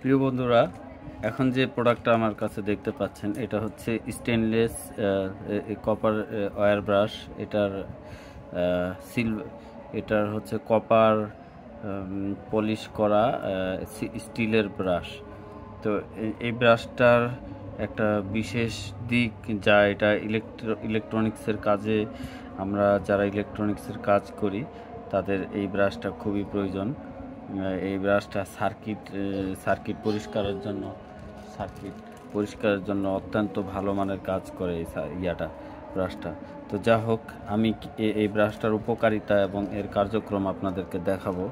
প্রিয় বন্ধুরা, এখন যে প্রোডাক্টটা আমার কাছে দেখতে পাচ্ছেন এটা হচ্ছে stainless copper wire brush. Seal এটার হচ্ছে কপার পলিশ করা স্টিলের ব্রাশ। তো এই ব্রাশটার একটা বিশেষ দিক, যা এটা ইলেকট্রনিক্সের কাজে, আমরা যারা ইলেকট্রনিক্সের কাজ করি তাদের এই ব্রাশটা খুবই প্রয়োজন। এই ব্রাশটা সার্কিট পরিষ্কারের জন্য অত্যন্ত ভালো মানের কাজ করে এই ব্রাশটা। তো যা হোক, আমি এই ব্রাশটার উপকারিতা এবং এর কার্যক্রম আপনাদেরকে দেখাবো।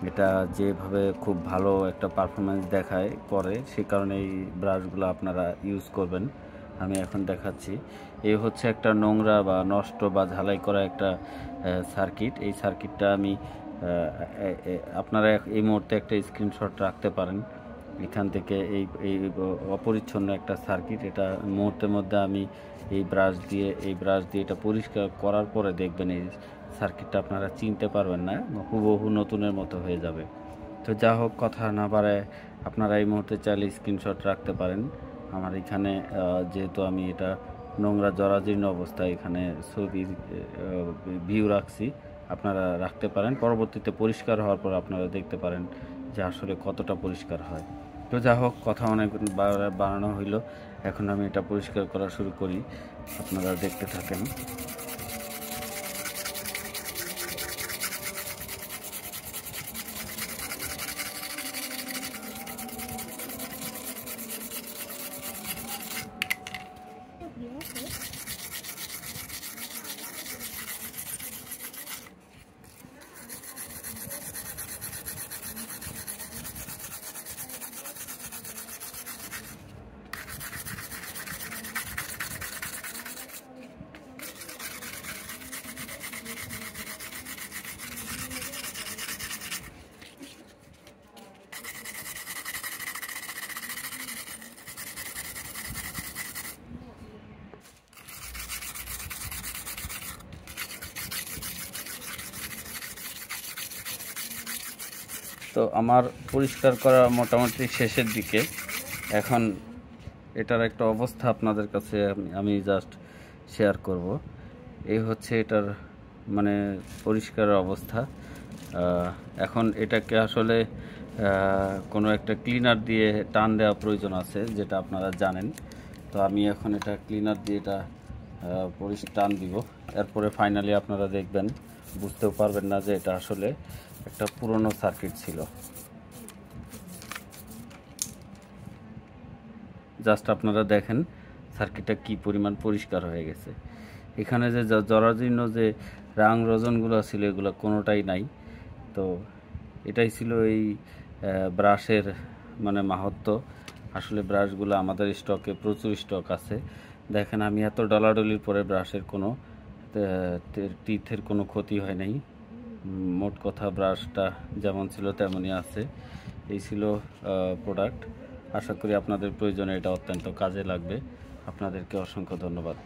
এটা যেভাবে খুব ভালো একটা পারফরমেন্স করে, সে কারণে এই ব্রাশগুলো আপনারা ইউজ করবেন। আমি এখন দেখাচ্ছি। এই হচ্ছে একটা নোংরা বা নষ্ট বা ঝালাই করা একটা সার্কিট। এই সার্কিটটা আমি আপনারা এই মুহূর্তে একটা স্ক্রিনশট রাখতে পারেন এখান থেকে। এই অপরিচ্ছন্ন একটা সার্কিট, এটা মুহূর্তের মধ্যে আমি এই ব্রাশ দিয়ে এটা পরিষ্কার করার পরে দেখবেন এই সার্কিটটা আপনারা চিনতে পারবেন না, হুবহু নতুনের মতো হয়ে যাবে। তো যা হোক, কথা না বাড়ায় আপনারা এই মুহূর্তে চাইলে স্ক্রিনশট রাখতে পারেন। আমার এখানে যেহেতু আমি এটা নোংরা জরাজীর্ণ অবস্থায় এখানে ছবি ভিউ রাখছি, আপনারা রাখতে পারেন। পরবর্তীতে পরিষ্কার হওয়ার পর আপনারা দেখতে পারেন যে আসলে কতটা পরিষ্কার হয়। তো যা হোক, কথা অনেক বাড়ানো হইল, এখন আমি এটা পরিষ্কার করা শুরু করি, আপনারা দেখতে থাকেন। তো আমার পরিষ্কার করা মোটামুটি শেষের দিকে। এখন এটার একটা অবস্থা আপনাদের কাছে আমি জাস্ট শেয়ার করব। এই হচ্ছে এটার মানে পরিষ্কারের অবস্থা। এখন এটাকে আসলে কোনো একটা ক্লিনার দিয়ে টান দেওয়া প্রয়োজন আছে, যেটা আপনারা জানেন। তো আমি এখন এটা ক্লিনার দিয়ে এটা টান দিব। এরপরে ফাইনালি আপনারা দেখবেন, বুঝতেও পারবেন না যে এটা আসলে একটা পুরনো সার্কিট ছিল। জাস্ট আপনারা দেখেন সার্কিটটা কি পরিমাণ পরিষ্কার হয়ে গেছে। এখানে যে জরাজীর্ণ যে রাং রজনগুলো ছিল, এগুলো কোনোটাই নাই। তো এটাই ছিল এই ব্রাশের মানে মাহাত্ম্য। আসলে ব্রাশগুলো আমাদের স্টকে প্রচুর স্টক আছে। দেখেন, আমি এত ডলাডলির পরে ব্রাশের কোনো টিথের কোনো ক্ষতি হয় নাই। মোট কথা, ব্রাশটা যেমন ছিল তেমনই আছে। এই ছিল প্রোডাক্ট। আশা করি আপনাদের প্রয়োজনে এটা অত্যন্ত কাজে লাগবে। আপনাদেরকে অসংখ্য ধন্যবাদ।